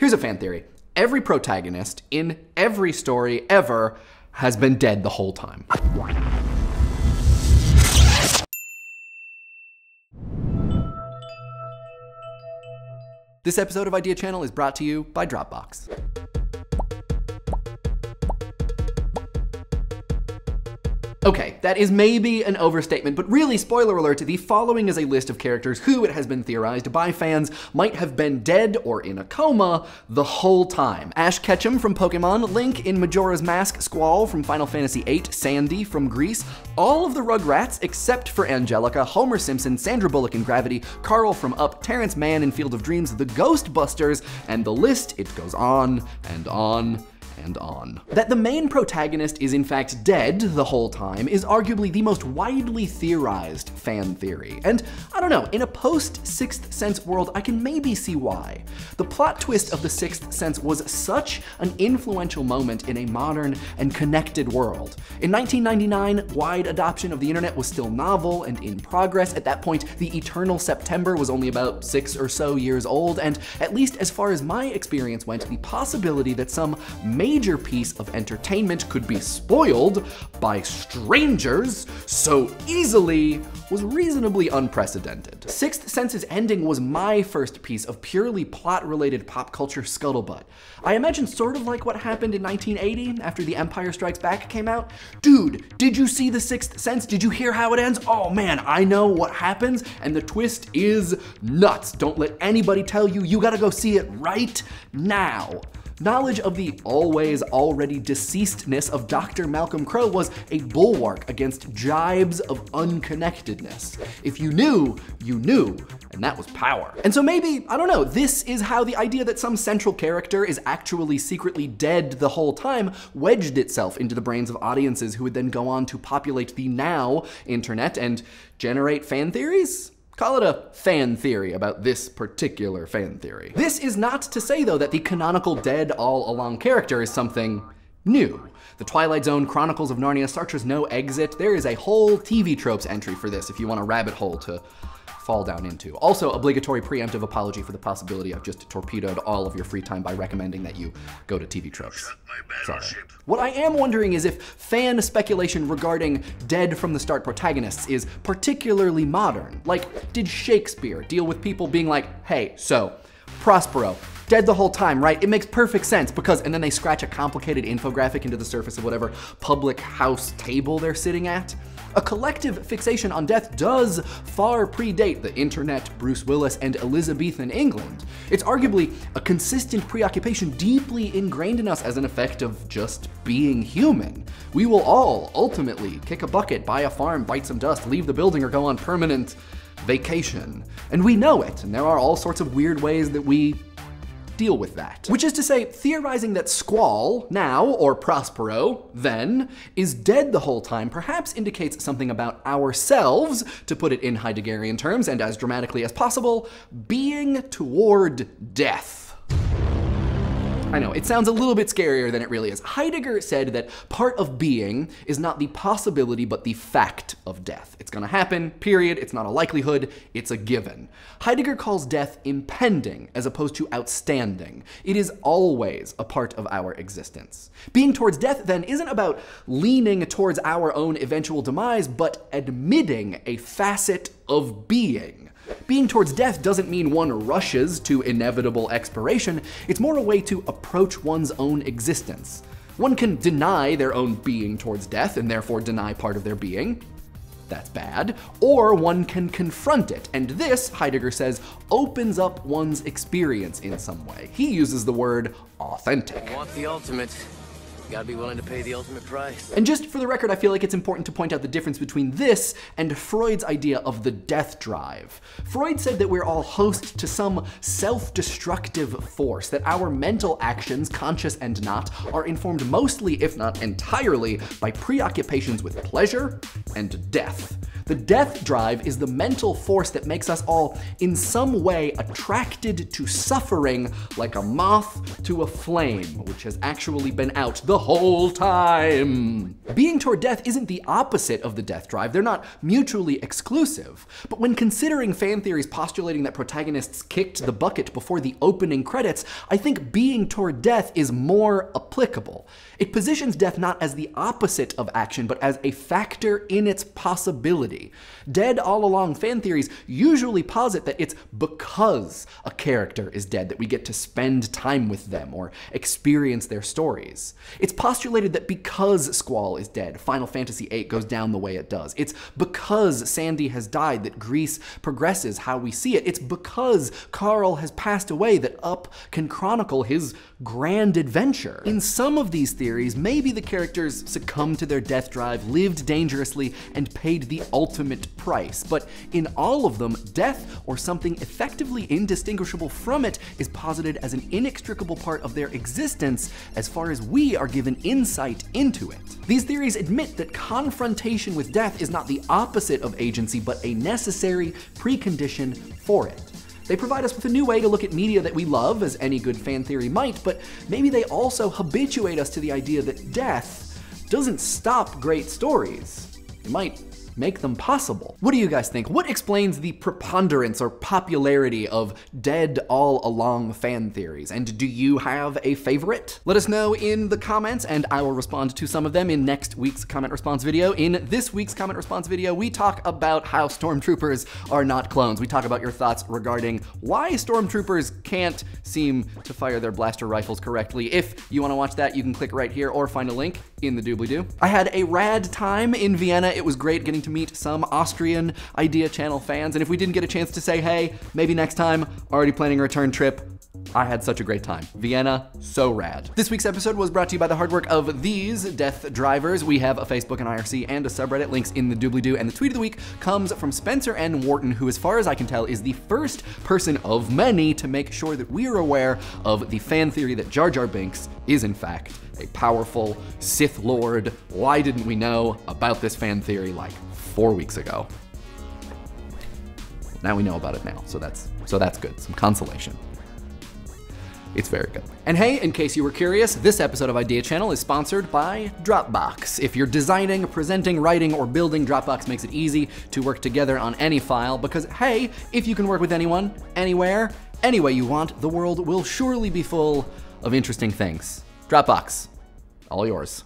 Here's a fan theory. Every protagonist in every story ever has been dead the whole time. This episode of Idea Channel is brought to you by Dropbox. Okay, that is maybe an overstatement, but really, spoiler alert, the following is a list of characters who, it has been theorized by fans, might have been dead or in a coma the whole time. Ash Ketchum from Pokemon, Link in Majora's Mask, Squall from Final Fantasy VIII, Sandy from Grease, all of the Rugrats except for Angelica, Homer Simpson, Sandra Bullock in Gravity, Carl from Up, Terrence Mann in Field of Dreams, the Ghostbusters, and the list, it goes on and on and on. That the main protagonist is in fact dead the whole time is arguably the most widely theorized fan theory. And I don't know, in a post-Sixth Sense world, I can maybe see why. The plot twist of The Sixth Sense was such an influential moment in a modern and connected world. In 1999, wide adoption of the internet was still novel and in progress. At that point, The Eternal September was only about 6 or so years old, and at least as far as my experience went, the possibility that some major piece of entertainment could be spoiled by strangers so easily was reasonably unprecedented. Sixth Sense's ending was my first piece of purely plot-related pop culture scuttlebutt. I imagine sort of like what happened in 1980 after The Empire Strikes Back came out. Dude, did you see The Sixth Sense? Did you hear how it ends? Oh man, I know what happens, and the twist is nuts. Don't let anybody tell you. You gotta go see it right now. Knowledge of the always already deceasedness of Dr. Malcolm Crowe was a bulwark against jibes of unconnectedness. If you knew, and that was power. And so maybe, I don't know, this is how the idea that some central character is actually secretly dead the whole time wedged itself into the brains of audiences who would then go on to populate the now internet and generate fan theories? Call it a fan theory about this particular fan theory. This is not to say, though, that the canonical dead all along character is something new. The Twilight Zone, Chronicles of Narnia, Sartre's No Exit, there is a whole TV tropes entry for this if you want a rabbit hole to fall down into. Also, obligatory preemptive apology for the possibility I've just torpedoed all of your free time by recommending that you go to TV tropes. Sorry. What I am wondering is if fan speculation regarding dead from the start protagonists is particularly modern. Like, did Shakespeare deal with people being like, hey, so, Prospero, dead the whole time, right? It makes perfect sense because, and then they scratch a complicated infographic into the surface of whatever public house table they're sitting at? A collective fixation on death does far predate the internet, Bruce Willis, and Elizabethan England. It's arguably a consistent preoccupation deeply ingrained in us as an effect of just being human. We will all ultimately kick a bucket, buy a farm, bite some dust, leave the building, or go on permanent vacation. And we know it, and there are all sorts of weird ways that we deal with that. Which is to say, theorizing that Squall, now, or Prospero, then, is dead the whole time perhaps indicates something about ourselves, to put it in Heideggerian terms and as dramatically as possible, being toward death. I know, it sounds a little bit scarier than it really is. Heidegger said that part of being is not the possibility, but the fact of death. It's gonna happen, period. It's not a likelihood, it's a given. Heidegger calls death impending as opposed to outstanding. It is always a part of our existence. Being towards death, then, isn't about leaning towards our own eventual demise, but admitting a facet of being. Being towards death doesn't mean one rushes to inevitable expiration. It's more a way to approach one's own existence. One can deny their own being towards death and therefore deny part of their being. That's bad. Or one can confront it, and this, Heidegger says, opens up one's experience in some way. He uses the word authentic. I want the ultimate. You gotta be willing to pay the ultimate price. And just for the record, I feel like it's important to point out the difference between this and Freud's idea of the death drive. Freud said that we're all host to some self-destructive force, that our mental actions, conscious and not, are informed mostly, if not entirely, by preoccupations with pleasure and death. The death drive is the mental force that makes us all in some way attracted to suffering like a moth to a flame, which has actually been out the whole time. Being toward death isn't the opposite of the death drive. They're not mutually exclusive. But when considering fan theories postulating that protagonists kicked the bucket before the opening credits, I think being toward death is more applicable. It positions death not as the opposite of action, but as a factor in its possibility. Dead all along fan theories usually posit that it's because a character is dead that we get to spend time with them or experience their stories. It's postulated that because Squall is dead, Final Fantasy VIII goes down the way it does. It's because Sandy has died that Grease progresses how we see it. It's because Carl has passed away that Up can chronicle his grand adventure. In some of these theories, maybe the characters succumbed to their death drive, lived dangerously, and paid the ultimate price. But in all of them, death or something effectively indistinguishable from it is posited as an inextricable part of their existence as far as we are given insight into it. These theories admit that confrontation with death is not the opposite of agency, but a necessary precondition for it. They provide us with a new way to look at media that we love, as any good fan theory might, but maybe they also habituate us to the idea that death doesn't stop great stories. It might make them possible. What do you guys think? What explains the preponderance or popularity of dead all along fan theories? And do you have a favorite? Let us know in the comments and I will respond to some of them in next week's comment response video. In this week's comment response video, we talk about how stormtroopers are not clones. We talk about your thoughts regarding why stormtroopers can't seem to fire their blaster rifles correctly. If you want to watch that, you can click right here or find a link in the doobly-doo. I had a rad time in Vienna. It was great getting to meet some Austrian Idea Channel fans, and if we didn't get a chance to say hey, maybe next time, already planning a return trip. I had such a great time. Vienna, so rad. This week's episode was brought to you by the hard work of these death drivers. We have a Facebook and IRC and a subreddit, links in the doobly-doo, and the tweet of the week comes from Spencer N. Wharton, who, as far as I can tell, is the first person of many to make sure that we are aware of the fan theory that Jar Jar Binks is, in fact, a powerful Sith Lord. Why didn't we know about this fan theory like 4 weeks ago? Now we know about it now, so that's good, some consolation. It's very good. And hey, in case you were curious, this episode of Idea Channel is sponsored by Dropbox. If you're designing, presenting, writing, or building, Dropbox makes it easy to work together on any file because, hey, if you can work with anyone, anywhere, any way you want, the world will surely be full of interesting things. Dropbox, all yours.